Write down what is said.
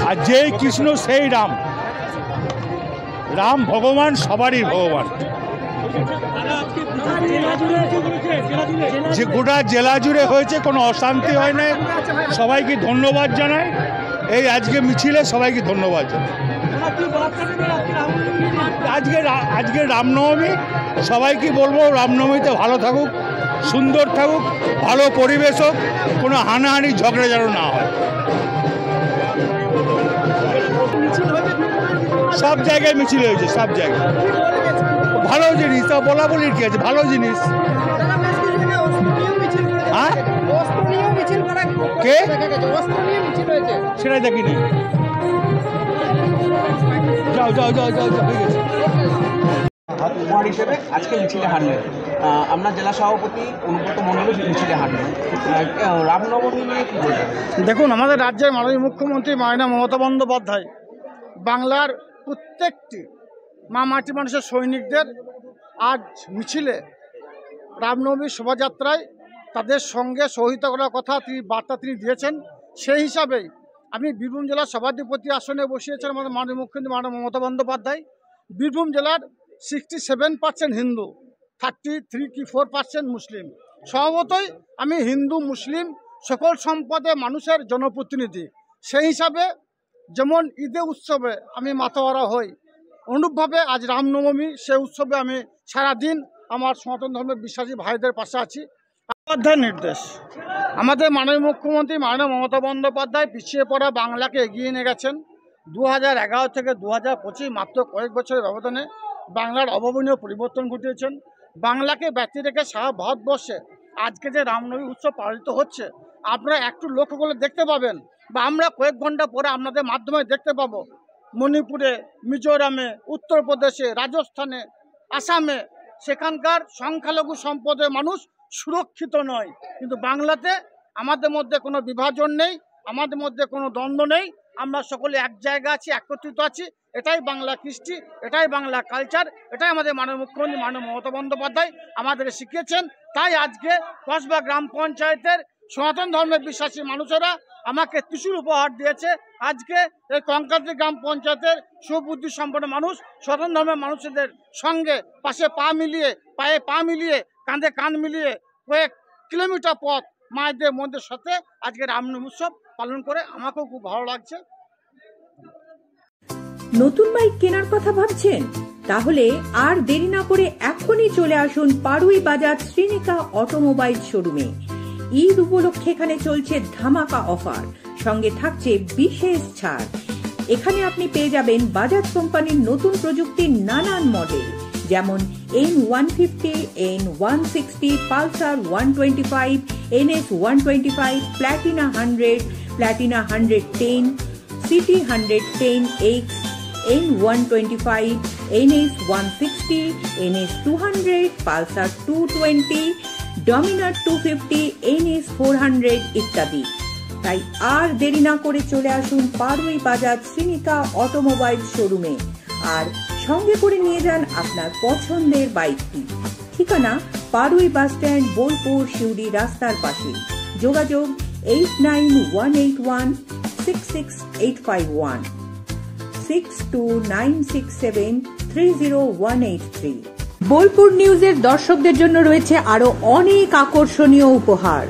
আর যেই কৃষ্ণ সেই রাম। রাম ভগবান, সবারই ভগবান। যে গোটা জেলা জুড়ে হয়েছে, কোনো অশান্তি হয় না। সবাইকে ধন্যবাদ জানাই। এই আজকে মিছিলে সবাইকে ধন্যবাদ জানাই। আজকে রামনবমী, সবাইকে বলবো রামনবমীতে ভালো থাকুক, সুন্দর থাকুক, ভালো পরিবেশ হোক, কোনো হানাহানি ঝগড়া যেন না হয়। সব জায়গায় মিছিল হয়েছে, সব জায়গায়। ভালো জিনিস, তা বলা বলির কি আছে, ভালো জিনিস। হ্যাঁ, কে সেটা দেখিনি। যাও যাও যাও যাও যাও, হয়ে গেছে। উপহার হিসেবে আজকে মিছিলে হারলেন আমরা জেলা সভাপতি অনুব্রত মণ্ডল মিছিলে হারলেন। রামনবমী নিয়ে কী বলবেন? দেখুন, আমাদের রাজ্যের মাননীয় মুখ্যমন্ত্রী মাননীয় মমতা বন্দ্যোপাধ্যায় বাংলার প্রত্যেকটি মা মাটি মানুষের সৈনিকদের আজ মিছিলে রামনবমীর শোভাযাত্রায় তাদের সঙ্গে সহযোগিতা করার কথা বার্তা তিনি দিয়েছেন। সেই হিসাবেই আমি বীরভূম জেলার সভাধিপতি আসনে বসিয়েছেন আমাদের মাননীয় মুখ্যমন্ত্রী মাননীয় মমতা বন্দ্যোপাধ্যায়। বীরভূম জেলার 67% হিন্দু, 33 কি 4% মুসলিম। স্বভাবতই আমি হিন্দু মুসলিম সকল সম্প্রদায়ের মানুষের জনপ্রতিনিধি। সেই হিসাবে যেমন ঈদে উৎসবে আমি মাতোয়ারা হই, অনুরূপভাবে আজ রামনবমী, সেই উৎসবে আমি সারাদিন আমার সনাতন ধর্মের বিশ্বাসী ভাইদের পাশে আছি। বন্দ্যোপাধ্যায়ের নির্দেশ, আমাদের মাননীয় মুখ্যমন্ত্রী মাননীয় মমতা বন্দ্যোপাধ্যায় পিছিয়ে পড়া বাংলাকে এগিয়ে নিয়ে গেছেন। 2011 থেকে 2025 মাত্র কয়েক বছরের ব্যবধানে বাংলার অভাবনীয় পরিবর্তন ঘটিয়েছেন। বাংলাকে ব্যতি রেখে সারা ভারতবর্ষে আজকে যে রামনবমী উৎসব পালিত হচ্ছে, আপনারা একটু লক্ষ্য করলে দেখতে পাবেন, বা আমরা কয়েক ঘন্টা পরে আপনাদের মাধ্যমে দেখতে পাবো, মণিপুরে, মিজোরামে, উত্তরপ্রদেশে, রাজস্থানে, আসামে সেখানকার সংখ্যালঘু সম্প্রদায়ের মানুষ সুরক্ষিত নয়। কিন্তু বাংলাতে আমাদের মধ্যে কোনো বিভাজন নেই, আমাদের মধ্যে কোনো দ্বন্দ্ব নেই, আমরা সকলে এক জায়গা আছি, একত্রিত আছি। এটাই বাংলা কৃষ্টি, এটাই বাংলা কালচার, এটাই আমাদের মাননীয় মুখ্যমন্ত্রী মাননীয় মমতা বন্দ্যোপাধ্যায় আমাদের শিখিয়েছেন। তাই আজকে কসবা গ্রাম পঞ্চায়েতের সনাতন ধর্মের বিশ্বাসী মানুষেরা আমাকে ত্রিশূল উপহার দিয়েছে। আজকে এই কঙ্কালতলী গ্রাম পঞ্চায়েতের সুবুদ্ধি সম্পন্ন মানুষ সনাতন ধর্মের মানুষদের সঙ্গে পায়ে পা মিলিয়ে কাঁধে কাঁধ মিলিয়ে কয়েক কিলোমিটার পথ মায়েদের মন্দিরের সাথে আজকে রামনবমী উৎসব পালন করে আমাকেও খুব ভালো লাগছে। নতুন বাইক কেনার কথা ভাবছেন? তাহলে আর দেরি না করে এখনই চলে আসুন পাড়ুই বাজার শ্রীনিকা অটোমোবাইল শোরুমে। ঈদ উপলক্ষে এখানে চলছে ধামাকা অফার, সঙ্গে থাকছে বিশেষ ছাড়। এখানে আপনি পেয়ে যাবেন বাজাজ কোম্পানির নতুন প্রযুক্তির নানান মডেল, যেমন N150, N160, Pulsar 125, NS 125, Platina 100, Platina 110, city 110X, N125, NS 160, NS 200, Pulsar 220, Dominar 250, NS 400 ইত্যাদি। তাই আর দেরি না করে চলে আসুন পাড়ুই বাজার শ্রীনিকা অটোমোবাইল শোরুমে, আর সঙ্গে করে নিয়ে যান আপনার পছন্দের বাইকটি। ঠিকানা পাড়ুই বাস স্ট্যান্ড, বোলপুর শিউড়ি রাস্তার পাশে। যোগাযোগ 8918166851, 6296730183। বোলপুর নিউজের দর্শকদের জন্য রয়েছে আরো অনেক আকর্ষণীয় উপহার।